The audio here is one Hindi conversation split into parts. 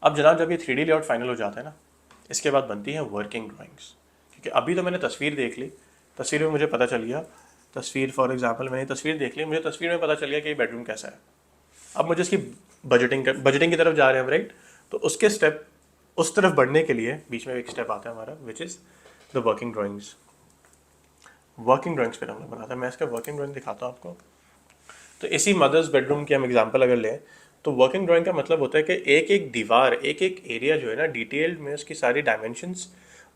अब जनाब जब ये 3D लेआउट फाइनल हो जाता है ना, इसके बाद बनती है वर्किंग ड्राइंग्स। क्योंकि अभी तो मैंने तस्वीर देख ली, तस्वीर में मुझे पता चल गया, तस्वीर फॉर एग्जांपल मैंने तस्वीर देख ली, मुझे तस्वीर में पता चल गया कि ये बेडरूम कैसा है। अब मुझे इसकी बजटिंग की तरफ जा रहे हैं हम, राइट। तो उसके स्टेप, उस तरफ बढ़ने के लिए बीच में एक स्टेप आता है हमारा, which is the working drawings. Working drawings फिर हमने बनाता है, मैं इसका वर्किंग ड्राइंग दिखाता हूँ आपको। तो इसी मदर्स बेडरूम की हम एग्जांपल अगर लें, तो वर्किंग ड्राइंग का मतलब होता है कि एक एक दीवार, एक एक एरिया जो है ना, डिटेल्ड में उसकी सारी डायमेंशंस,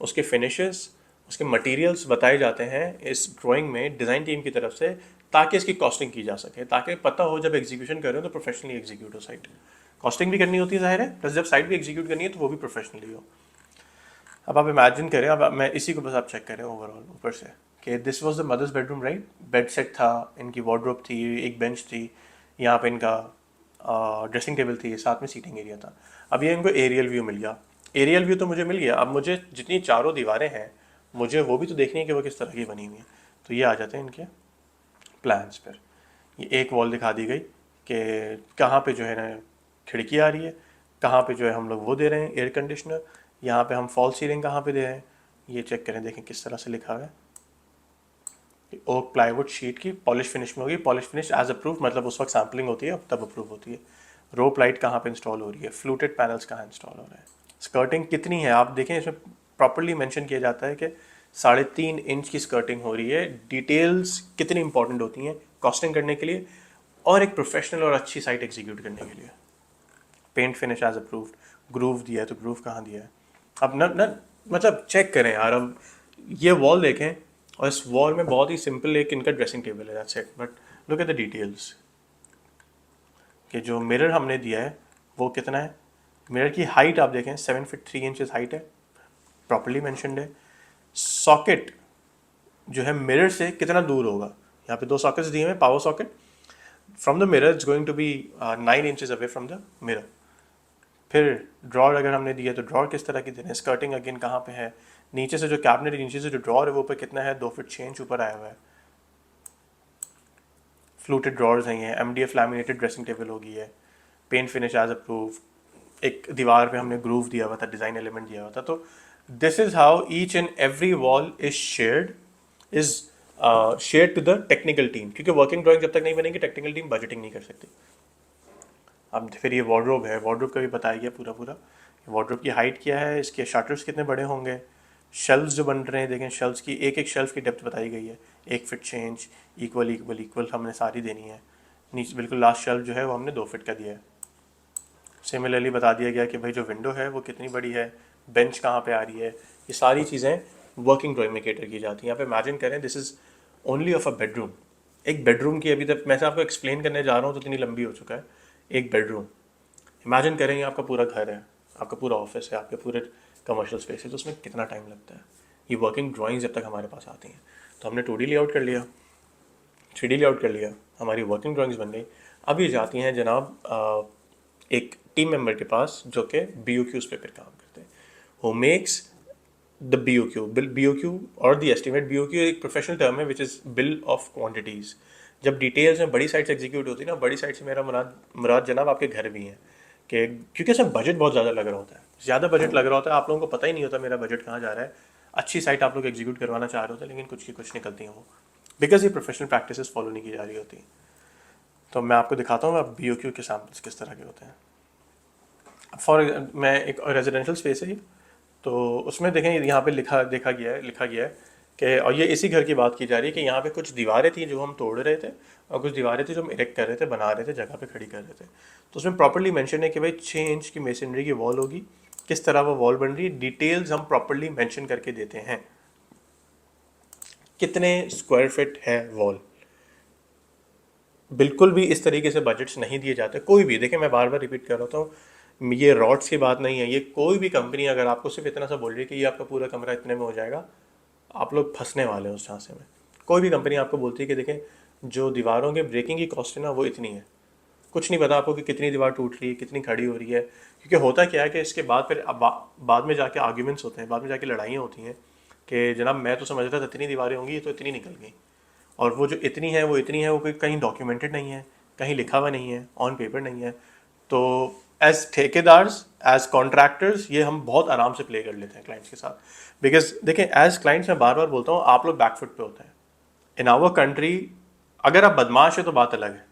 उसके फिनिशेस, उसके मटेरियल्स बताए जाते हैं इस ड्राइंग में डिज़ाइन टीम की तरफ से, ताकि इसकी कॉस्टिंग की जा सके, ताकि पता हो जब एग्जीक्यूशन कर रहे हो तो प्रोफेशनली एग्जीक्यूट हो साइट। कॉस्टिंग भी करनी होती है जाहिर है, प्लस जब साइट भी एग्जीक्यूट करनी है तो वो भी प्रोफेशनली हो। अब आप इमेजिन करें, अब मैं इसी को बस आप चेक करें ओवरऑल ऊपर से, कि this was the mother's bedroom, right. Bed set था, इनकी वार्डरोब थी, एक बेंच थी, यहाँ पे इनका ड्रेसिंग टेबल थी, साथ में सीटिंग एरिया था। अब ये इनको एरियल व्यू मिल गया। एरियल व्यू तो मुझे मिल गया, अब मुझे जितनी चारों दीवारें हैं मुझे वो भी तो देखनी है कि वो किस तरह की बनी हुई है। तो ये आ जाते हैं इनके प्लान्स पर। ये एक वॉल दिखा दी गई कि कहाँ पे जो है ना खिड़की आ रही है, कहाँ पे जो है हम लोग वो दे रहे हैं एयर कंडीशनर, यहाँ पे हम फॉल सीलिंग कहाँ पे दे रहे हैं। ये चेक करें, देखें किस तरह से लिखा हुआ है। ओक प्लाईवुड शीट की पॉलिश फिनिश में होगी, पॉलिश फिनिश एज अप्रूव, मतलब उस वक्त सैम्पलिंग होती है तब अप्रूव होती है। रोप लाइट कहाँ पे इंस्टॉल हो रही है, फ्लूटेड पैनल्स कहाँ इंस्टॉल हो रहे हैं, स्कर्टिंग कितनी है आप देखें, इसमें प्रॉपरली मेंशन किया जाता है कि 3.5 इंच की स्कर्टिंग हो रही है। डिटेल्स कितनी इंपॉर्टेंट होती हैं कॉस्टिंग करने के लिए और एक प्रोफेशनल और अच्छी साइट एग्जीक्यूट करने के लिए। Paint finish as approved, groove दिया है तो ग्रूव कहाँ दिया है। अब न मतलब चेक करें यार, अब ये वॉल देखें और इस वॉल में बहुत ही सिंपल एक इनका ड्रेसिंग टेबल है, that's it, but look at the details कि जो मिरर हमने दिया है वो कितना है। मिरर की हाइट आप देखें 7 फीट 3 इंचेस हाइट है, प्रॉपरली मैंशनड है। सॉकेट जो है मिरर से कितना दूर होगा, यहाँ पे 2 सॉकेट्स दिए हुए हैं, power socket from the mirror is going to be 9 inches away from the mirror. फिर ड्रॉर अगर हमने दिया तो ड्रॉर किस तरह की दे रहे हैं, स्कर्टिंग अगेन कहाँ पे है, नीचे से जो कैबिनेट नीचे से जो ड्रॉर है वो ऊपर कितना है, 2 फीट 6 इंच ऊपर आया हुआ है। फ्लूटेड ड्रॉर्स हैं, ये MDF लैमिनेटेड ड्रेसिंग टेबल होगी है, पेंट फिनिश एज अप्रूव, एक दीवार पे हमने ग्रूव दिया हुआ था, डिज़ाइन एलिमेंट दिया हुआ था। तो this is how each and every wall is shared, is share to the technical team, क्योंकि वर्किंग ड्राइंग जब तक नहीं बनेगी टेक्निकल टीम बजटिंग नहीं कर सकती। अब फिर ये वार्डरोब है, वार्डरोब का भी बताया गया पूरा पूरा, वार्डरोब की हाइट क्या है, इसके शटर्स कितने बड़े होंगे, शेल्व्स जो बन रहे हैं देखें, शेल्व्स की एक एक शेल्फ की डेप्थ बताई गई है, 1 feet 6 inch, equal equal equal हमने सारी देनी है। नीचे बिल्कुल लास्ट शेल्फ जो है वो हमने 2 फीट का दिया है। सिमिलरली बता दिया गया कि भाई जो विंडो है वो कितनी बड़ी है, बेंच कहाँ पे आ रही है, ये सारी चीज़ें वर्किंग ड्राइंग में कैटर की जाती हैं। यहाँ पे इमेजिन करें this is only of a bedroom, एक बेडरूम की अभी तक मैं से आपको एक्सप्लेन करने जा रहा हूँ तो इतनी लंबी हो चुका है। एक बेडरूम इमेजिन करें, ये आपका पूरा घर है, आपका पूरा ऑफिस है, आपके पूरे कमर्शियल स्पेस है, तो उसमें कितना टाइम लगता है ये वर्किंग ड्राइंग्स जब तक हमारे पास आती हैं। तो हमने 2D लेआउट कर लिया, 3D लेआउट कर लिया, हमारी वर्किंग ड्राइंग्स बन गई। अब ये जाती हैं जनाब एक टीम मेंबर के पास जो कि BOQs पे फिर काम करते हैं, who makes the BOQ, BOQ और द एस्टिमेट। BOQ एक प्रोफेशनल टर्म है which is bill of quantities. जब डिटेल्स में बड़ी साइट से एग्जीक्यूट होती है ना, बड़ी साइट से मेरा मुराद जनाब आपके घर भी हैं, कि क्योंकि इसमें बजट बहुत ज़्यादा लग रहा होता है, ज़्यादा बजट लग रहा होता है, आप लोगों को पता ही नहीं होता मेरा बजट कहाँ जा रहा है। अच्छी साइट आप लोग एग्जीक्यूट करवाना चाह रहे होते हैं लेकिन कुछ की कुछ निकलती हैं वो, बिकॉज ये प्रोफेशनल प्रैक्टिसेस फॉलो नहीं की जा रही होती। तो मैं आपको दिखाता हूँ अब BOQ के सैम्पल्स किस तरह के होते हैं। फॉर मैं एक रेजिडेंशियल स्पेस है ये, तो उसमें देखें यहाँ पे लिखा गया है कि, और ये इसी घर की बात की जा रही है कि यहाँ पे कुछ दीवारें थी जो हम तोड़ रहे थे और कुछ दीवारें थी जो हम इरेक्ट कर रहे थे, बना रहे थे, जगह पे खड़ी कर रहे थे। तो उसमें प्रॉपर्ली मेंशन है कि भाई 6 इंच की मेसनरी की वॉल होगी, किस तरह वो वॉल बन रही है, डिटेल्स हम प्रॉपर्ली मेंशन करके देते हैं। कितने स्क्वायर फीट है वॉल, बिल्कुल भी इस तरीके से बजट्स नहीं दिए जाते कोई भी। देखिए मैं बार बार रिपीट कर रहा हूँ, ये रॉड्स की बात नहीं है, ये कोई भी कंपनी अगर आपको सिर्फ इतना सा बोल रही है कि ये आपका पूरा कमरा इतने में हो जाएगा, आप लोग फंसने वाले हैं उस झांसे में। कोई भी कंपनी आपको बोलती है कि देखें जो दीवारों के ब्रेकिंग की कॉस्ट है ना वो इतनी है, कुछ नहीं पता आपको कि कितनी दीवार टूट रही है, कितनी खड़ी हो रही है। क्योंकि होता क्या है कि इसके बाद फिर बाद में जाके आर्ग्यूमेंट्स होते हैं, बाद में जाके लड़ाइयाँ होती हैं कि जनाब मैं तो समझ रहा था इतनी दीवारें होंगी, ये तो इतनी निकल गई। और वो जो इतनी है वो इतनी है, वो कोई कहीं डॉक्यूमेंटेड नहीं है, कहीं लिखा हुआ नहीं है, ऑन पेपर नहीं है। तो एज ठेकेदार्स एज कॉन्ट्रैक्टर्स ये हम बहुत आराम से प्ले कर लेते हैं क्लाइंट्स के साथ, बिकॉज देखें एज क्लाइंट्स मैं बार बार बोलता हूँ आप लोग बैकफुट पे होते हैं। इन आवर कंट्री अगर आप बदमाश है तो बात अलग है,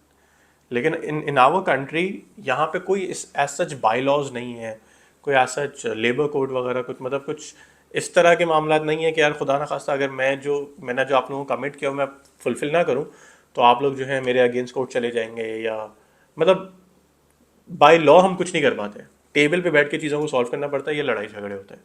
लेकिन इन आवर कंट्री यहाँ पे कोई एज सच बाई लॉज नहीं है, कोई एज सच लेबर कोड वगैरह कुछ मतलब कुछ इस तरह के मामला नहीं है कि यार खुदा ना खास्ता अगर मैंने जो आप लोगों को कमिट किया मैं फुलफिल ना करूँ तो आप लोग जो है मेरे अगेंस्ट कोर्ट चले जाएंगे, या मतलब बाय लॉ हम कुछ नहीं कर पाते। टेबल पे बैठ के चीज़ों को सॉल्व करना पड़ता है, ये लड़ाई झगड़े होते हैं।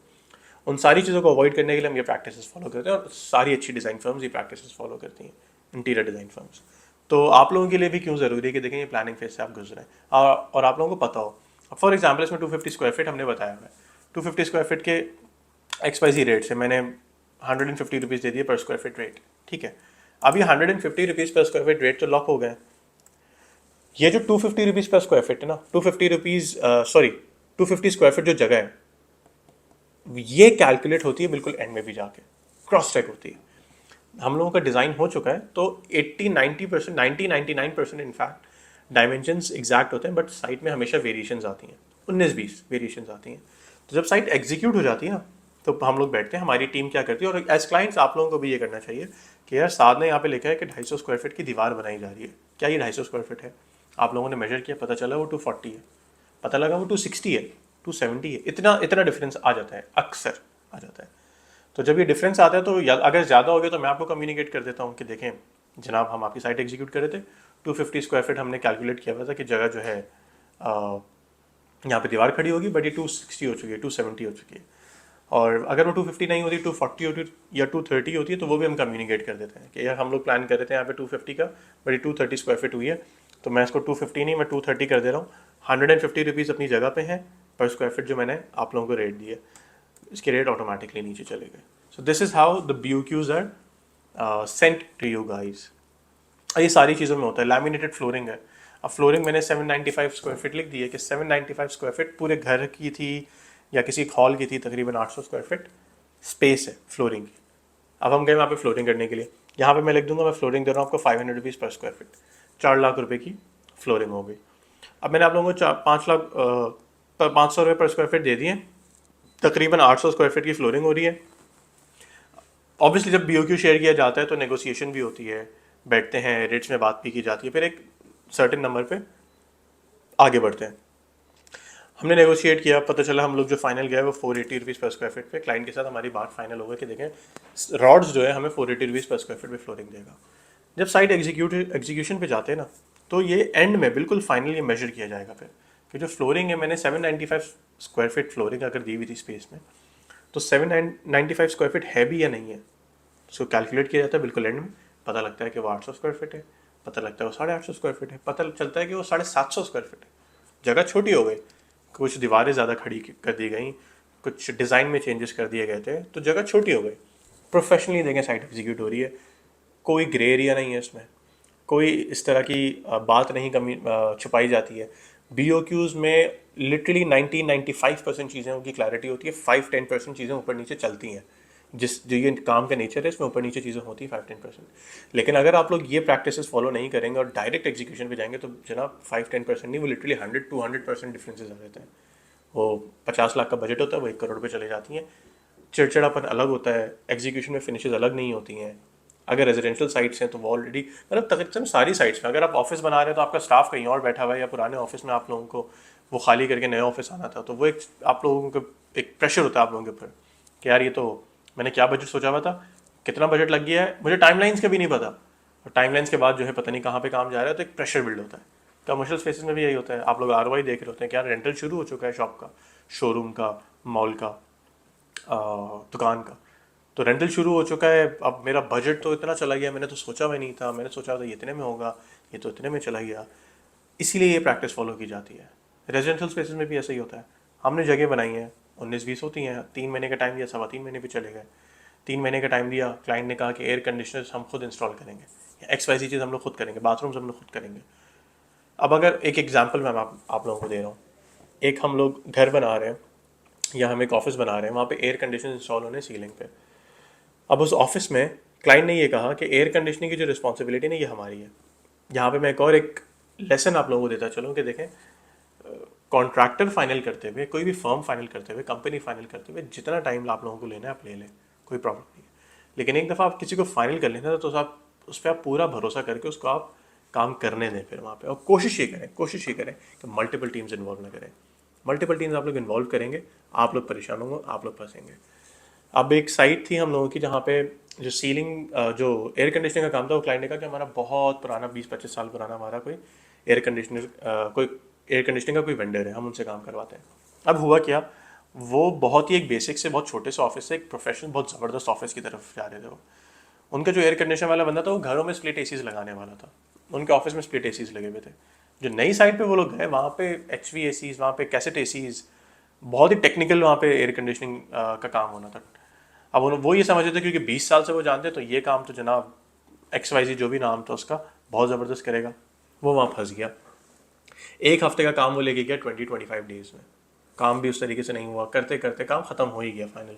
उन सारी चीज़ों को अवॉइड करने के लिए हम ये प्रैक्टिसेस फॉलो करते हैं, और सारी अच्छी डिज़ाइन फर्म्स ये प्रैक्टिसेस फॉलो करती हैं, इंटीरियर डिज़ाइन फर्म्स। तो आप लोगों के लिए भी क्यों ज़रूरी है कि देखें ये प्लानिंग फेज से आप गुजरें और आप लोगों को पता हो। फॉर एग्जाम्पल इसमें 250 स्क्वायर फीट हमने बताया हुआ है, 250 स्क्वायर फीट के XYZ रेट से मैंने 150 रुपीज़ दे दिए पर स्क्वायर फीट रेट, ठीक है। अब ये 150 रुपीज़ पर स्क्वायर फीट रेट तो लॉक हो गए। ये जो 250 रुपीज़ पर स्क्वायर फीट है ना, 250 रुपीज़ सॉरी 250 स्क्वायर फीट जो जगह है ये कैलकुलेट होती है बिल्कुल एंड में भी जाके क्रॉस चेक होती है। हम लोगों का डिज़ाइन हो चुका है तो 80-90% 90-99% इनफैक्ट डायमेंशंस एग्जैक्ट होते हैं, बट साइट में हमेशा वेरिएशंस आती हैं, 19-20 वेरिएशंस आती हैं। तो जब साइट एग्जीक्यूट हो जाती है ना तो हम लोग बैठते हैं, हमारी टीम क्या करती है, और एज क्लाइंट्स आप लोगों को भी ये करना चाहिए कि यार साथ ने यहाँ पे लिखा है कि 250 स्क्वायर फीट की दीवार बनाई जा रही है, क्या ये 250 स्क्वायर फीट है? आप लोगों ने मेजर किया, पता चला वो 240 है, पता लगा वो 260 है, 270 है, इतना इतना डिफरेंस आ जाता है, अक्सर आ जाता है। तो जब ये डिफरेंस आता है तो अगर ज़्यादा हो गया तो मैं आपको कम्युनिकेट कर देता हूँ कि देखें जनाब हम आपकी साइट एग्जीक्यूट कर रहे थे, 250 स्क्वायर फीट हमने कैलकुलेट किया हुआ था कि जगह जो है यहाँ पे दीवार खड़ी होगी, बट ये 260 हो चुकी है, 270 हो चुकी है। और अगर वो 250 नहीं होती, 240 होती या 230 होती है तो वो भी हम कम्युनिकेट कर देते हैं कि यार हम लोग प्लान कर रहे थे यहाँ पे 250 का, बट ये 230 स्क्वायर फीट हुई है, तो मैं इसको 250 नहीं मैं 230 कर दे रहा हूँ। 150 रुपीज़ अपनी जगह पे हैं पर स्क्वायर फीट जो मैंने आप लोगों को रेट दिया, इसके रेट ऑटोमेटिकली नीचे चले गए। So this is how the BOQs are sent to you guys. ये सारी चीज़ों में होता है। लैमिनेटेड फ्लोरिंग है, अब फ्लोरिंग मैंने 795 स्क्वायर फीट लिख दी है कि 795 स्क्वायर फीट पूरे घर की थी या किसी हॉल की थी, तकरीबन 800 स्क्वायर फीट स्पेस है फ्लोरिंग की। अब हम गए वहाँ पे फ्लोरिंग करने के लिए, यहाँ पे मैं लिख दूंगा मैं फ्लोरिंग दे रहा हूँ आपको 500 रुपीज़ पर स्क्वायर फीट, 4 लाख रुपए की फ्लोरिंग हो गई। अब मैंने आप लोगों को 500 रुपये पर स्क्वायर फीट दे दिए, तकरीबन 800 स्क्वायर फीट की फ्लोरिंग हो रही है। ऑब्वियसली जब BOQ शेयर किया जाता है तो नेगोशिएशन भी होती है, बैठते हैं, रेट्स में बात भी की जाती है, फिर एक सर्टेन नंबर पे आगे बढ़ते हैं। हमने नेगोशिएट किया, पता चला हम लोग जो फाइनल गया वो 480 रुपीज़ पर स्क्वायर फीट पे क्लाइंट के साथ हमारी बात फाइनल हो गई कि देखें रॉड्स जो है हमें 480 रुपीज़ पर स्क्वायर फीट पे फ्लोरिंग देगा। जब साइट एग्जीक्यूशन पे जाते हैं ना तो ये एंड में बिल्कुल फाइनल ये मेजर किया जाएगा फिर कि जो फ्लोरिंग है मैंने 795 स्क्वायर फीट फ्लोरिंग अगर दी हुई थी स्पेस में, तो 795 स्क्वायर फीट है भी या नहीं है, उसको कैलकुलेट किया जाता है बिल्कुल एंड में। पता लगता है कि वो 800 स्क्वायर फीट है, पता लगता है वो 850 स्क्वायर फीट है, पता चलता है कि वो 750 स्क्वायर फीट है। जगह छोटी हो गई, कुछ दीवारें ज़्यादा खड़ी कर दी गई, कुछ डिज़ाइन में चेंजेस कर दिए गए थे, तो जगह छोटी हो गई। प्रोफेशनली देखें साइट एग्जीक्यूट हो रही है, कोई ग्रे एरिया नहीं है इसमें, कोई इस तरह की बात नहीं कमी छुपाई जाती है। BOQs में लिटरली 90-95% चीज़ें की क्लैरिटी होती है, 5-10% चीज़ें ऊपर नीचे चलती हैं, जो ये काम का नेचर है इसमें ऊपर नीचे चीज़ें होती हैं 5-10%। लेकिन अगर आप लोग ये प्रैक्टिसेस फॉलो नहीं करेंगे और डायरेक्ट एग्जीक्यूशन पे जाएंगे तो जनाब 5-10% नहीं, वो लिटरली 100-200% डिफरेंसेस आ जाते हैं। वो 50 लाख का बजट होता है वो 1 करोड़ पे चले जाती हैं। चिड़चिड़ापन अलग होता है, एग्जीक्यूशन में फिनिशेज अलग नहीं होती हैं। अगर रेजिडेंशियल साइट्स हैं तो वो ऑलरेडी मतलब तकरीबन सारी साइट्स में, अगर आप ऑफिस बना रहे हैं तो आपका स्टाफ कहीं और बैठा हुआ है, या पुराने ऑफिस में आप लोगों को वो खाली करके नया ऑफिस आना था, तो वो एक आप लोगों को एक प्रेशर होता है आप लोगों के ऊपर कि यार ये तो मैंने क्या बजट सोचा हुआ था, कितना बजट लग गया है, मुझे टाइमलाइंस का भी नहीं पता, और टाइमलाइंस के बाद जो है पता नहीं कहाँ पे काम जा रहा है, तो एक प्रेशर बिल्ड होता है। कमर्शियल स्पेसेस में भी यही होता है, आप लोग ROI देख रहे होते हैं कि यार रेंटल शुरू हो चुका है शॉप का, शोरूम का, मॉल का, दुकान का, तो रेंटल शुरू हो चुका है। अब मेरा बजट तो इतना चला गया, मैंने तो सोचा हुआ नहीं था, मैंने सोचा था ये इतने में होगा, ये तो इतने में चला गया। इसीलिए ये प्रैक्टिस फॉलो की जाती है। रेजिडेंशियल स्पेसेस में भी ऐसा ही होता है, हमने जगह बनाई है, 19-20 होती हैं, 3 महीने का टाइम दिया, 3.25 महीने भी चले गए। 3 महीने का टाइम दिया, क्लाइंट ने कहा कि एयर कंडीशनर्स हम खुद इंस्टॉल करेंगे, XYZ चीज़ हम लोग खुद करेंगे, बाथरूम्स हम लोग खुद करेंगे। अब अगर एक एग्जाम्पल मैं आप लोगों को दे रहा हूँ, एक हम लोग घर बना रहे हैं या हम एक ऑफिस बना रहे हैं, वहाँ पे एयर कंडीशन इंस्टॉल होने सीलिंग पे। अब उस ऑफिस में क्लाइंट ने ये कहा कि एयर कंडीशनिंग की जो रिस्पॉन्सिबिलिटी ना ये हमारी है। यहाँ पे मैं एक लेसन आप लोगों को देता चलूँ कि देखें कॉन्ट्रैक्टर फाइनल करते हुए, कोई भी फर्म फाइनल करते हुए, कंपनी फाइनल करते हुए जितना टाइम आप लोगों को लेना है आप ले लें, कोई प्रॉब्लम नहीं है। लेकिन एक दफ़ा आप किसी को फाइनल कर लेते हैं तो आप उस पर आप पूरा भरोसा करके उसको आप काम करने दें फिर वहाँ पे, और कोशिश ये करें कि मल्टीपल टीम्स इन्वॉल्व ना करें। मल्टीपल टीम्स आप लोग इन्वॉल्व करेंगे, आप लोग परेशान होंगे, आप लोग फंसेंगे। अब एक साइट थी हम लोगों की जहाँ पे जो सीलिंग जो एयर कंडीशनिंग का काम था, वो क्लाइंट ने कहा कि हमारा बहुत पुराना 20-25 साल पुराना हमारा कोई एयर कंडीशनर कोई एयर कंडीशनिंग का कोई वेंडर है, हम उनसे काम करवाते हैं। अब हुआ क्या, वो बहुत ही एक बेसिक से बहुत छोटे से ऑफिस से एक प्रोफेशनल बहुत ज़बरदस्त ऑफिस की तरफ जा रहे थे वो। उनका जो एयर कंडीशनर वाला बंदा था वो घरों में स्प्लिट एसीज लगाने वाला था, उनके ऑफिस में स्प्लिट एसीज लगे हुए थे। जो नई साइड पे वो लोग गए वहाँ पे HV एसीज, वहाँ पे कैसेट एसीज, बहुत ही टेक्निकल वहाँ पे एयर कंडीशनिंग का काम होना था। अब वो ये समझते थे क्योंकि 20 साल से वो जानते तो ये काम तो जनाब XYZ जो भी नाम था उसका बहुत ज़बरदस्त करेगा। वो वहाँ फंस गया। एक हफ्ते का काम वो लेके गया 20-25 डेज में, काम भी उस तरीके से नहीं हुआ, करते करते काम ख़त्म हो ही गया फाइनल।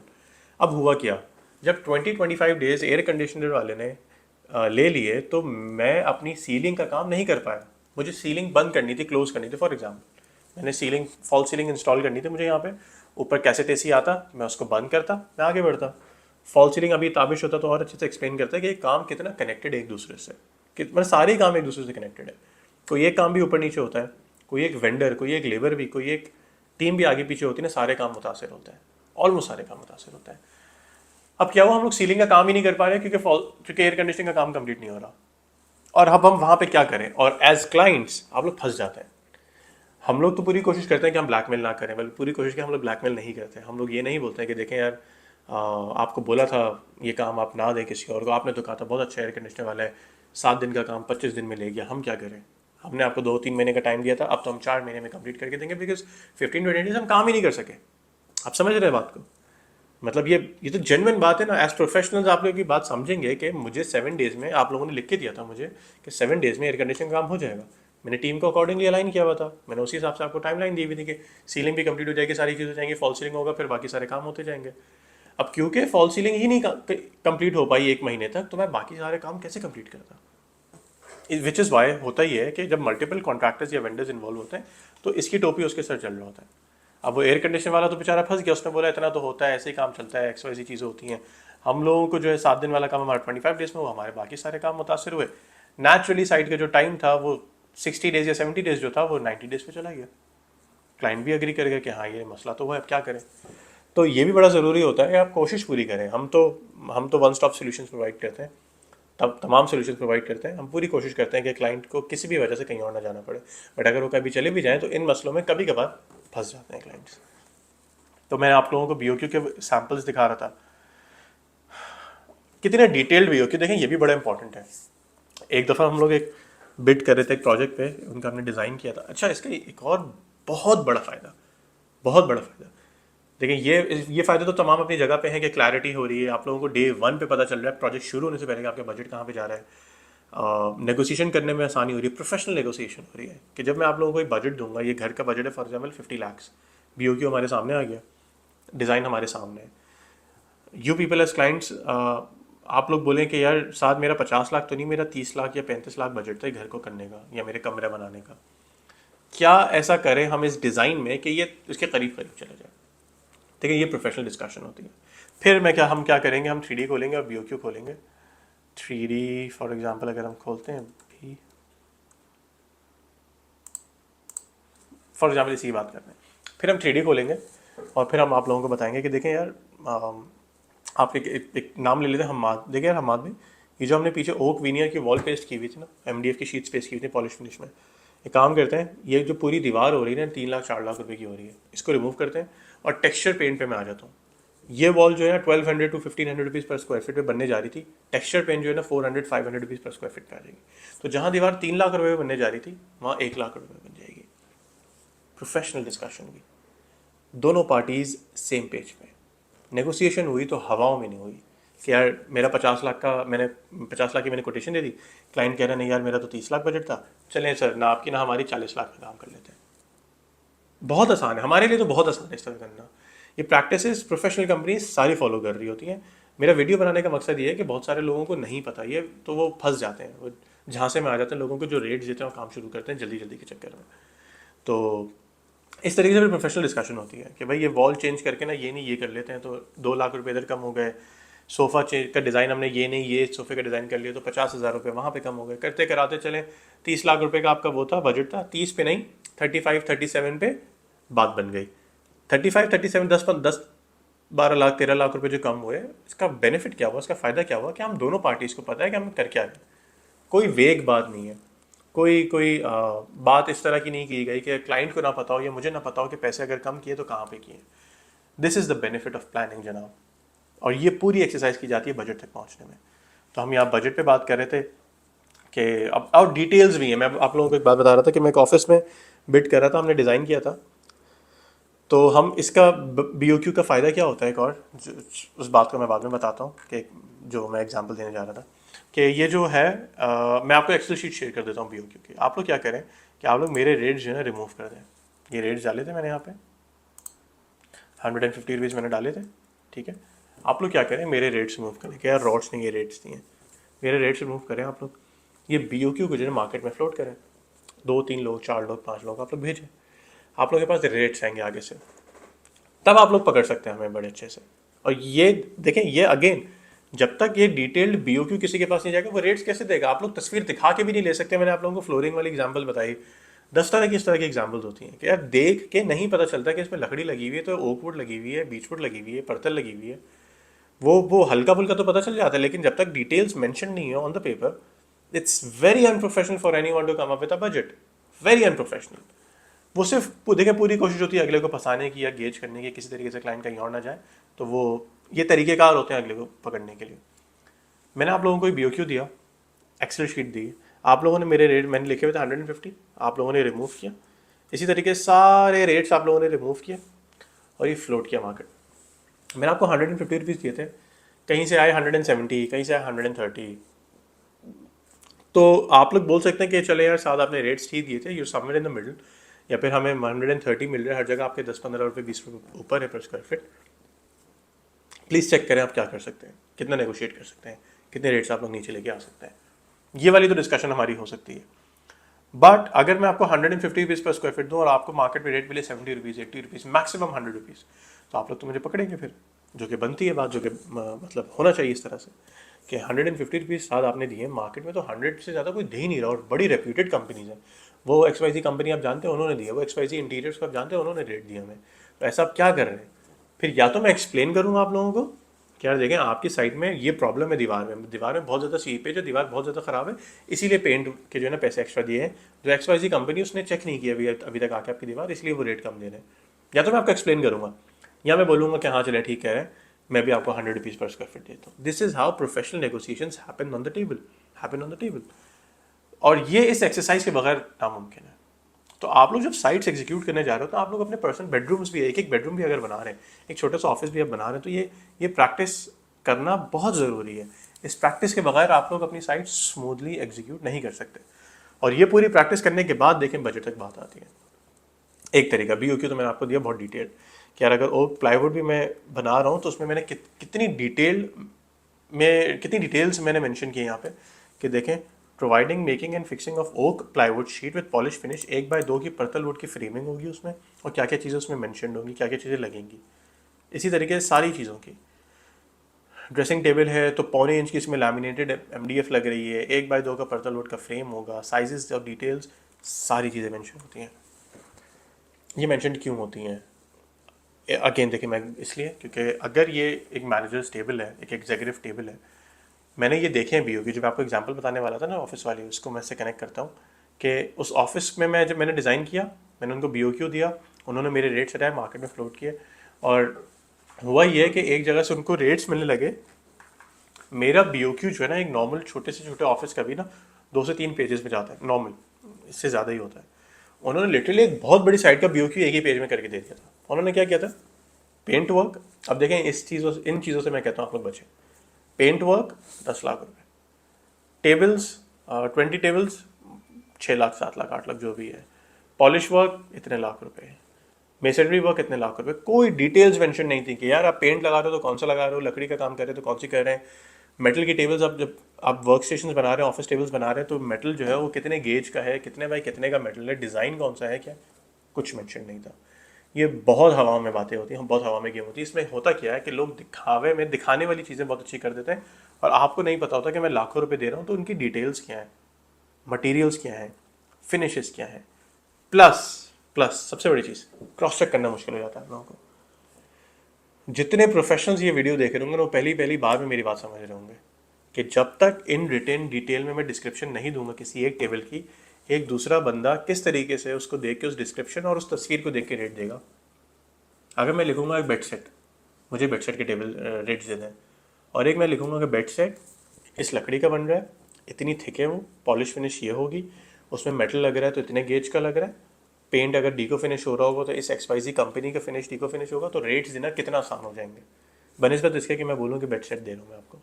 अब हुआ क्या, जब 20-25 डेज एयर कंडीशनर वाले ने ले लिए तो मैं अपनी सीलिंग का काम नहीं कर पाया। मुझे सीलिंग बंद करनी थी, क्लोज करनी थी। फॉर एग्जाम्पल मैंने सीलिंग फॉल सीलिंग इंस्टॉल करनी थी, मुझे यहाँ पे ऊपर कैसेट एसी आता, मैं उसको बंद करता, मैं आगे बढ़ता। फॉल सीलिंग अभी ताबिश होता तो और अच्छे से एक्सप्लेन करता है कि ये काम कितना कनेक्टेड है एक दूसरे से, कि मतलब सारे ही काम एक दूसरे से कनेक्टेड है। कोई एक काम भी ऊपर नीचे होता है, कोई एक वेंडर, कोई एक लेबर भी, कोई एक टीम भी आगे पीछे होती है ना, सारे काम मुतासर होते हैं, ऑलमोस्ट सारे काम मुतासर होते हैं। अब क्या हुआ, हम लोग सीलिंग का काम ही नहीं कर पा रहे क्योंकि एयर कंडीशनिंग का काम कंप्लीट नहीं हो रहा। और अब हम वहाँ पे क्या करें, और एज क्लाइंट्स आप लोग फंस जाते हैं। हम लोग तो पूरी कोशिश करते हैं कि हम ब्लैकमेल ना करें, बल्कि पूरी कोशिश की हम लोग ब्लैकमेल नहीं करते। हम लोग ये नहीं बोलते हैं कि देखें यार आपको बोला था ये काम आप ना दें किसी और को, आपने तो कहा था बहुत अच्छा एयर कंडीशनर वाला है, 7 दिन का काम 25 दिन में ले गया, हम क्या करें, हमने आपको 2-3 महीने का टाइम दिया था, अब तो हम 4 महीने में कंप्लीट करके देंगे, बिकॉज 15-20 डेज हम काम ही नहीं कर सके। आप समझ रहे हैं बात को, मतलब ये तो जेन्युइन बात है ना। एज प्रोफेशनल्स आप लोग की बात समझेंगे कि मुझे 7 डेज में, आप लोगों ने लिख के दिया था मुझे कि 7 डेज में एयर कंडीशनिंग काम हो जाएगा। मैंने टीम को अकॉर्डिंगली अलाइन किया हुआ था, मैंने उसी हिसाब से आपको टाइमलाइन दी हुई थी कि सीलिंग भी कंप्लीट हो जाएगी, सारी चीज़ हो जाएंगी, फॉल सीलिंग होगा, फिर बाकी सारे काम होते जाएंगे। अब क्योंकि फॉल सीलिंग ही नहीं कंप्लीट हो पाई 1 महीने तक, तो मैं बाकी सारे काम कैसे कंप्लीट करता। विच इज़ वाई होता ही है कि जब मल्टीपल कॉन्ट्रैक्टर्स या वेंडर्स इन्वॉल्व होते हैं तो इसकी टोपी उसके सर चल रहा होता है। अब वो एयर कंडीशनर वाला तो बेचारा फंस गया, उसने बोला इतना तो होता है, ऐसे ही काम चलता है, XYZ चीज़ें होती हैं। हम लोगों को जो है 7 दिन वाला काम हमारा 25 डेज में हुआ, हमारे बाकी सारे काम मुतासर हुए। नेचुरली साइट का जो टाइम था वो 60 डेज या 70 डेज जो था वो 90 डेज पे चला गया। क्लाइंट भी एग्री कर गया कि हाँ ये मसला तो है, अब क्या करें। तो ये भी बड़ा ज़रूरी होता है कि आप कोशिश पूरी करें। हम तो वन स्टॉप सोल्यूशन प्रोवाइड करते हैं, तब तमाम सोल्यूशन प्रोवाइड करते हैं। हम पूरी कोशिश करते हैं कि क्लाइंट को किसी भी वजह से कहीं और ना जाना पड़े, बट अगर वो कभी चले भी जाएँ तो इन मसलों में कभी कभार फंस जाते हैं क्लाइंट्स। तो मैं आप लोगों को BOQ के सैम्पल्स दिखा रहा था, कितने डिटेल्ड BOQ देखें, ये भी बड़ा इंपॉर्टेंट है। एक दफ़ा हम लोग एक बिड कर रहे थे एक प्रोजेक्ट पे, उनका हमने डिज़ाइन किया था। अच्छा, इसका एक और बहुत बड़ा फ़ायदा देखिए, ये फ़ायदे तो तमाम अपनी जगह पे हैं कि क्लैरिटी हो रही है, आप लोगों को डे 1 पे पता चल रहा है प्रोजेक्ट शुरू होने से पहले कि आपका बजट कहाँ पे जा रहा है। नेगोशिएशन करने में आसानी हो रही है, प्रोफेशनल नेगोशिएशन हो रही है कि जब मैं आप लोगों को एक बजट दूंगा, ये घर का बजट है फॉर एग्जाम्पल 50 लाख, BOQ हमारे सामने आ गया, डिज़ाइन हमारे सामने है। यू पीपल एज क्लाइंट्स, आप लोग बोलें कि यार साथ मेरा 50 लाख तो नहीं, मेरा 30 लाख या 35 लाख बजट था घर को करने का या मेरे कमरे बनाने का, क्या ऐसा करें हम इस डिज़ाइन में कि ये इसके करीब करीब चला जाए। ठीक है, ये प्रोफेशनल डिस्कशन होती है। फिर हम क्या करेंगे, हम 3D खोलेंगे और BOQ खोलेंगे। 3D फॉर एग्जांपल अगर हम खोलते हैं भी, फॉर एग्जांपल इसी की बात करते हैं, फिर हम 3D खोलेंगे और फिर हम आप लोगों को बताएंगे कि देखें यार आप एक नाम ले लेते हैं हम्माद। देखिए यार हम्माद में ये जो हमने पीछे ओक वीनियर की वॉल पेस्ट की हुई थी ना, MDF की शीट्स पेस्ट की हुई थी पॉलिश फिनिश में, एक काम करते हैं, ये जो पूरी दीवार हो रही है ना 3 लाख 4 लाख रुपए की हो रही है, इसको रिमूव करते हैं और टेक्सचर पेंट पे मैं आ जाता हूँ। ये वॉल जो है 1200 to 1500 रुपीज़ पर स्क्वायर फीट पे बनने जा रही थी, टेक्सचर पेंट जो है ना 400-500 रुपीज़ पर स्क्वायर फीट पे आ जाएगी। तो जहाँ दीवार 3 लाख रुपए बनने जा रही थी वहाँ 1 लाख रुपए बन जाएगी। प्रोफेशनल डिस्कशन हुई, दोनों पार्टीज सेम पेज पे, नेगोशिएशन हुई तो हवाओं में नहीं हुई कि यार मेरा 50 लाख की मैंने कोटेशन दे दी, क्लाइंट कह रहा नहीं यार मेरा तो 30 लाख बजट था, चलें सर ना आपकी ना हमारी 40 लाख में काम कर लेते हैं। बहुत आसान है हमारे लिए, तो बहुत आसान है इस तरह करना। ये प्रैक्टिसेस प्रोफेशनल कंपनीज सारी फॉलो कर रही होती हैं। मेरा वीडियो बनाने का मकसद ये है कि बहुत सारे लोगों को नहीं पता ये, तो वो फंस जाते हैं, वो झांसे में आ जाते हैं, लोगों को जो रेट्स देते हैं वो काम शुरू करते हैं जल्दी जल्दी के चक्कर में। तो इस तरीके से भी प्रोफेशनल डिस्कशन होती है कि भाई ये वॉल चेंज करके ना ये नहीं ये कर लेते हैं तो 2 लाख रुपए इधर कम हो गए, सोफ़ा चेंज का डिज़ाइन हमने ये नहीं ये सोफ़े का डिज़ाइन कर लिया तो 50,000 रुपये वहाँ पे कम हो गए, करते कराते चले 30 लाख रुपए का आपका वो था बजट था, 30 पे नहीं 35-37 पे बात बन गई। 35-37 10-12 लाख 13 लाख रुपए जो कम हुए, इसका बेनिफिट क्या हुआ, इसका फ़ायदा क्या हुआ कि हम दोनों पार्टीज़ को पता है कि हम कर क्या रहे हैं। कोई वेग बात नहीं है, कोई बात इस तरह की नहीं की गई कि क्लाइंट को ना पता हो या मुझे ना पता हो कि पैसे अगर कम किए तो कहाँ पे किए। This is the benefit of planning जनाब, और ये पूरी एक्सरसाइज की जाती है बजट तक पहुँचने में। तो हम यहाँ बजट पे बात कर रहे थे कि अब और डिटेल्स भी हैं। मैं आप लोगों को एक बात बता रहा था कि मैं एक ऑफिस में बिड कर रहा था, हमने डिज़ाइन किया था। तो हम इसका BOQ का फ़ायदा क्या होता है, एक और उस बात को मैं बाद में बताता हूँ कि जो मैं एग्जांपल देने जा रहा था कि ये जो है मैं आपको एक्सेल शीट शेयर कर देता हूँ BOQ की। आप लोग क्या करें कि आप लोग मेरे रेट्स जो है ना रिमूव कर दें। ये रेट्स डाले थे मैंने यहाँ पे 150 रुपीज़ मैंने डाले थे, ठीक है। आप लोग क्या करें, मेरे रेट्स रिमूव करें कि यार रॉड्स नहीं ये रेट्स नहीं है, मेरे रेट्स रिमूव करें आप लोग। ये BOQ को जो है मार्केट में फ्लोट करें, 2-3 लोग 4 लोग 5 लोग आप लोग भेजें, आप लोगों के पास रेट्स आएंगे आगे से, तब आप लोग पकड़ सकते हैं हमें बड़े अच्छे से। और ये देखें, ये अगेन जब तक ये डिटेल्ड BOQ किसी के पास नहीं जाएगा वो रेट्स कैसे देगा। आप लोग तस्वीर दिखा के भी नहीं ले सकते। मैंने आप लोगों को फ्लोरिंग वाली एग्जांपल बताई, 10 तरह की इस तरह की एग्जांपल्स होती हैं कि यार देख के नहीं पता चलता कि इसमें लकड़ी लगी हुई है तो ओकवुड लगी हुई है, बीचवुड लगी हुई है, पत्थर लगी हुई है, वो हल्का फुल्का तो पता चल जाता है, लेकिन जब तक डिटेल्स मेंशन नहीं है on the paper, it's very unprofessional for anyone to come up with a budget, very unprofessional. वो सिर्फ देखिए पूरी कोशिश होती है अगले को फंसाने की या गेज करने की, किसी तरीके से क्लाइंट कहीं और ना जाए, तो वो ये तरीकेकार होते हैं अगले को पकड़ने के लिए। मैंने आप लोगों को BOQ दिया, एक्सेल शीट दी, आप लोगों ने मेरे रेट मैंने लिखे हुए थे 150, आप लोगों ने रिमूव किया। इसी तरीके से सारे रेट्स आप लोगों ने रिमूव किए और ये फ्लोट किया मार्केट। मैंने आपको 150 रुपीज़ दिए थे, कहीं से आए 170, कहीं से आए 130। तो आप लोग बोल सकते हैं कि चले यार साथ आपने रेट्स ठीक दिए थे, you somewhere in the middle, या फिर हमें 130 मिल रहा है हर जगह, आपके 10-15 रुपये 20 रुपये ऊपर है पर स्क्वायर फिट। प्लीज़ चेक करें आप क्या कर सकते हैं, कितना नेगोशिएट कर सकते हैं, कितने रेट्स आप लोग नीचे लेके आ सकते हैं। ये वाली तो डिस्कशन हमारी हो सकती है। बट अगर मैं आपको 150 रुपीज़ पर स्क्वायर फीट दूँ और आपको मार्केट में रेट मिले 70 रुपीज़ 80 रुपीज़ मैक्सिमम 100 रुपीज़, तो आप लोग तो मुझे पकड़ेंगे फिर, जो कि बनती है बात, जो कि मतलब होना चाहिए इस तरह से कि 150 रुपीज़ साथ आपने दिए मार्केट में, तो 100 से ज़्यादा कोई दे ही नहीं रहा। और बड़ी रेप्यूटेड कंपनीज हैं, वो XYZ कंपनी आप जानते हैं उन्होंने दिया, वो XYZ इंटीरियर्स को आप जानते हैं उन्होंने रेट दिया हमें। तो ऐसा आप क्या कर रहे हैं फिर? या तो मैं एक्सप्लेन करूँगा आप लोगों को कि यार देखें आपकी साइड में ये प्रॉब्लम है, दीवार में बहुत ज़्यादा सीपेज है, दीवार बहुत ज़्यादा ख़राब है, इसीलिए पेंट के जो है ना पैसे एक्स्ट्रा दिए हैं, जो XYZ कंपनी उसने चेक नहीं किया अभी तक आके आपकी दीवार, इसलिए वो रेट कम दे रहे हैं। या तो मैं आपको एक्सप्लेन करूँगा या मैं बोलूँगा कि हाँ चले ठीक है, मैं भी आपको 100 रुपीज़ पर स्क्वायर फीट देता हूँ। This is how professional negotiations happen on the table. और ये इस एक्सरसाइज के बगैर नामुमकिन है। तो आप लोग जब साइट्स एग्जीक्यूट करने जा रहे हो तो आप लोग अपने पर्सनल बेडरूम्स भी, एक एक बेडरूम भी अगर बना रहे हैं, एक छोटा सा ऑफिस भी आप बना रहे हैं, तो ये प्रैक्टिस करना बहुत ज़रूरी है। इस प्रैक्टिस के बगैर आप लोग अपनी साइट स्मूथली एग्जीक्यूट नहीं कर सकते। और ये पूरी प्रैक्टिस करने के बाद देखें बजट तक बात आती है। एक तरीका BOQ तो मैंने आपको दिया बहुत डिटेल्ड कि यार अगर ओक प्लाईवुड भी मैं बना रहा हूँ तो उसमें मैंने कितनी डिटेल्स मैंने मेंशन की यहाँ पे कि देखें, providing making and fixing of oak plywood sheet with polish finish, 1x2 की पर्तल वुड की फ्रेमिंग होगी उसमें, और क्या क्या चीज़ें उसमें मेंशन होंगी, क्या क्या चीज़ें लगेंगी। इसी तरीके से सारी चीज़ों की ड्रेसिंग टेबल है तो 1.25 इंच की इसमें लैमिनेटेड MDF लग रही है, 1x2 का पर्तल वुड का फ्रेम होगा, साइजेस और डिटेल्स सारी चीज़ें मेंशन होती हैं। ये मेंशन क्यों होती हैं? अगेन देखिए, मैं इसलिए क्योंकि अगर ये एक मैनेजर्स टेबल है, एक एग्जीक्यूटिव टेबल है, मैंने ये देखे हैं BOQ, जो मैं आपको एग्जांपल बताने वाला था ना ऑफिस वाली, उसको मैं इससे कनेक्ट करता हूँ कि उस ऑफिस में जब मैंने डिज़ाइन किया, मैंने उनको BOQ दिया, उन्होंने मेरे रेट्स हटाए, मार्केट में फ्लोट किए, और हुआ ये कि एक जगह से उनको रेट्स मिलने लगे। मेरा BOQ जो है ना एक नॉर्मल छोटे से छोटे ऑफिस का भी ना 2 से 3 पेजेस में जाता है नॉर्मल, इससे ज़्यादा ही होता है। उन्होंने लिटरली एक बहुत बड़ी साइट का BOQ एक ही पेज में करके दे दिया था। उन्होंने क्या किया था, पेंट वर्क, अब देखें इन चीज़ों से मैं कहता हूँ आप लोग बचें। पेंट वर्क 10 लाख रुपए, टेबल्स 20 टेबल्स 6 लाख 7 लाख 8 लाख जो भी है, पॉलिश वर्क इतने लाख रुपए, मेसनरी वर्क इतने लाख रुपए। कोई डिटेल्स मेंशन नहीं थी कि यार आप पेंट लगा रहे हो तो कौन सा लगा रहे हो, लकड़ी का काम कर रहे हो तो कौन सी कर रहे हैं, मेटल की टेबल्स, अब जब आप वर्क स्टेशन बना रहे हैं, ऑफिस टेबल्स बना रहे हैं, तो मेटल जो है वो कितने गेज का है, कितने बाई कितने का मेटल है, डिज़ाइन कौन सा है, क्या कुछ मेंशन नहीं था। ये बहुत हवा में बातें होती हैं, बहुत हवा में गेम होती है। इसमें होता क्या है कि लोग दिखावे में दिखाने वाली चीज़ें बहुत अच्छी कर देते हैं और आपको नहीं पता होता कि मैं लाखों रुपए दे रहा हूँ तो उनकी डिटेल्स क्या है, मटेरियल्स क्या है, फिनिशेस क्या है। प्लस प्लस सबसे बड़ी चीज़, क्रॉस चेक करना मुश्किल हो जाता है लोगों को। जितने प्रोफेशनल्स ये वीडियो देख रहे होंगे वो पहली पहली बार में मेरी बात समझ रहे होंगे कि जब तक इन रिटेन डिटेल में मैं डिस्क्रिप्शन नहीं दूंगा किसी एक टेबल की, एक दूसरा बंदा किस तरीके से उसको देख के उस डिस्क्रिप्शन और उस तस्वीर को देख के रेट देगा। अगर मैं लिखूंगा एक बेड सेट, मुझे बेड सेट के टेबल रेट्स देना है, और एक मैं लिखूंगा कि बेड सेट इस लकड़ी का बन रहा है, इतनी थिक है वो, पॉलिश फिनिश ये होगी, उसमें मेटल लग रहा है तो इतने गेज का लग रहा है, पेंट अगर डीको फिनिश हो रहा होगा तो इस एक्सवाइजी कंपनी का फिनिश डीको फिनिश होगा, तो रेट्स देना कितना आसान हो जाएंगे बनिस्बत इसके कि मैं बोलूँ कि बेड सेट दे रहा हूँ मैं आपको।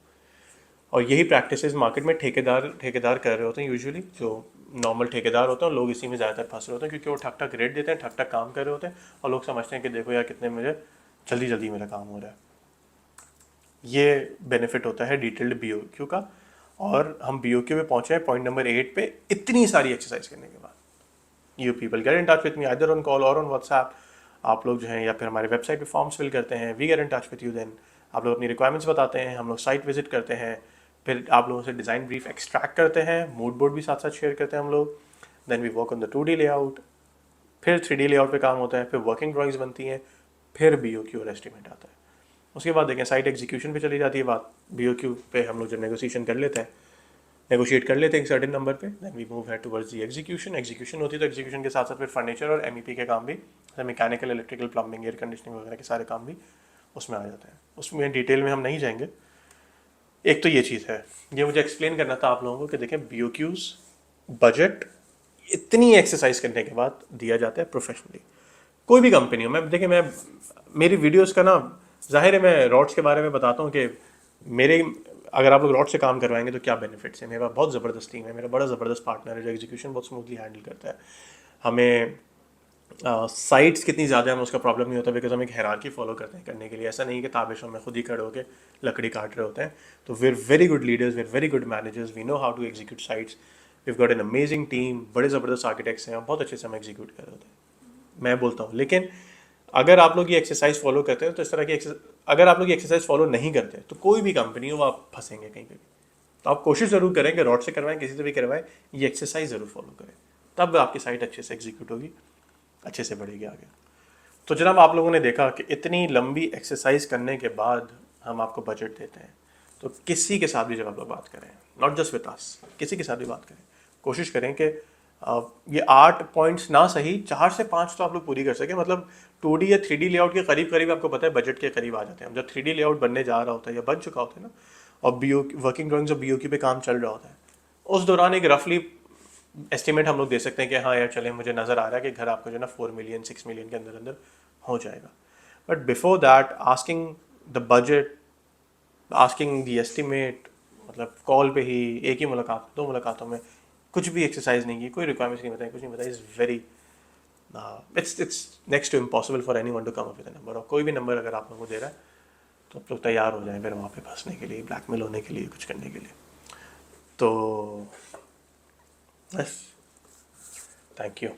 और यही प्रैक्टिसेस मार्केट में ठेकेदार कर रहे होते हैं यूजुअली, जो नॉर्मल ठेकेदार होते हैं, लोग इसी में ज़्यादातर फंस रहे होते हैं क्योंकि वो ठक ठक रेट देते हैं, ठक ठक काम कर रहे होते हैं और लोग समझते हैं कि देखो यार कितने मुझे जल्दी जल्दी मेरा काम हो रहा है। ये बेनिफिट होता है डिटेल्ड BOQ का। और हम BOQ पे पहुंचे हैं पॉइंट नंबर 8 पे, इतनी सारी एक्सरसाइज करने के बाद you people get in touch with me either on call और ऑन व्हाट्सएप। आप लोग जो हैं या फिर हमारे वेबसाइट पे फॉर्म्स फिल करते हैं, we get in touch with you, then आप लोग अपनी रिक्वायरमेंट्स बताते हैं, हम लोग साइट विजिट करते हैं, फिर आप लोगों से डिज़ाइन ब्रीफ एक्सट्रैक्ट करते हैं, मूड बोर्ड भी साथ साथ शेयर करते हैं हम लोग, then we work on the 2D layout, फिर 3D लेआउट पे काम होता है, फिर वर्किंग ड्राइंग्स बनती हैं, फिर BOQ और एस्टिमेट आता है। उसके बाद देखें साइट एग्जीक्यूशन पे चली जाती है बात। BOQ पे हम लोग जब नेगोशिएशन कर लेते हैं, नेगोशिएट कर लेते हैं एक सर्टेन नंबर पे, then we move head towards the execution होती है, तो एग्जीक्यूशन के साथ साथ फिर फर्नीचर और MEP के काम भी, जैसे mechanical, electrical, plumbing, air conditioning वगैरह के सारे काम भी उसमें आ जाते हैं। उसमें डिटेल में हम नहीं जाएंगे। एक तो ये चीज़ है, ये मुझे एक्सप्लेन करना था आप लोगों को कि देखें BOQs बजट इतनी एक्सरसाइज करने के बाद दिया जाता है प्रोफेशनली। कोई भी कंपनी हो, मैं देखिए मैं मेरी वीडियोस का ना, जाहिर है मैं रॉड्स के बारे में बताता हूँ कि मेरे, अगर आप लोग रॉड से काम करवाएंगे तो क्या बेनिफिट्स है। मेरा बहुत ज़बरदस्त टीम है, मेरा बड़ा ज़बरदस्त पार्टनर है जो एग्जीक्यूशन बहुत स्मूथली हैंडल करता है। हमें साइट्स कितनी ज़्यादा है उसका प्रॉब्लम नहीं होता, बिकॉज हम एक हायरार्की फॉलो करते हैं करने के लिए। ऐसा नहीं कि ताबिशों में खुद ही खड़े होकर लकड़ी काट रहे होते हैं। तो we are very good leaders, we are very good managers, we know how to execute sites, we got an amazing team, बड़े ज़बरदस्त आर्किटेक्ट्स हैं, बहुत अच्छे से हम एग्जीक्यूट कर रहे होते हैं, मैं बोलता हूँ। लेकिन अगर आप लोग ये एक्सरसाइज फॉलो करते हैं तो इस तरह की अगर आप लोग ये एक्सरसाइज फॉलो नहीं करते तो कोई भी कंपनी हो आप फंसेंगे कहीं पे भी। तो आप कोशिश ज़रूर करें कि रॉड से करवाएं, किसी से भी करवाएं, ये एक्सरसाइज ज़रूर फॉलो करें, तब आपकी साइट अच्छे से एग्जीक्यूट होगी, अच्छे से बढ़ेगी आगे। तो जनाब आप लोगों ने देखा कि इतनी लंबी एक्सरसाइज करने के बाद हम आपको बजट देते हैं। तो किसी के साथ भी जब आप लोग बात करें, नॉट जस्ट विद अस, किसी के साथ भी बात करें, कोशिश करें कि ये 8 पॉइंट्स ना सही 4 से 5 तो आप लोग पूरी कर सकें। मतलब 2D या 3D लेआउट के करीब करीब आपको पता है बजट के करीब आ जाते हैं हम। जब 3D लेआउट बनने जा रहा होता है या बन चुका होता है ना, और वर्किंग ड्राइंग्स और BOQ पे काम चल रहा होता है, उस दौरान एक रफली एस्टिमेट हम लोग दे सकते हैं कि हाँ यार चले, मुझे नज़र आ रहा है कि घर आपको जो है ना 4 मिलियन 6 मिलियन के अंदर अंदर हो जाएगा। But before that asking the budget, asking the estimate, मतलब कॉल पे ही एक ही मुलाकात 2 मुलाकातों में कुछ भी एक्सरसाइज नहीं की, कोई रिक्वायरमेंट्स नहीं बताई, कुछ नहीं बताई, is very it's next to impossible for anyone to come up with a number. और कोई भी नंबर अगर आप लोगों को दे रहा है तो आप लोग तैयार हो जाएं फिर वहाँ पे फंसने के लिए, ब्लैकमेल होने के लिए, कुछ करने के लिए। तो बस, थैंक यू।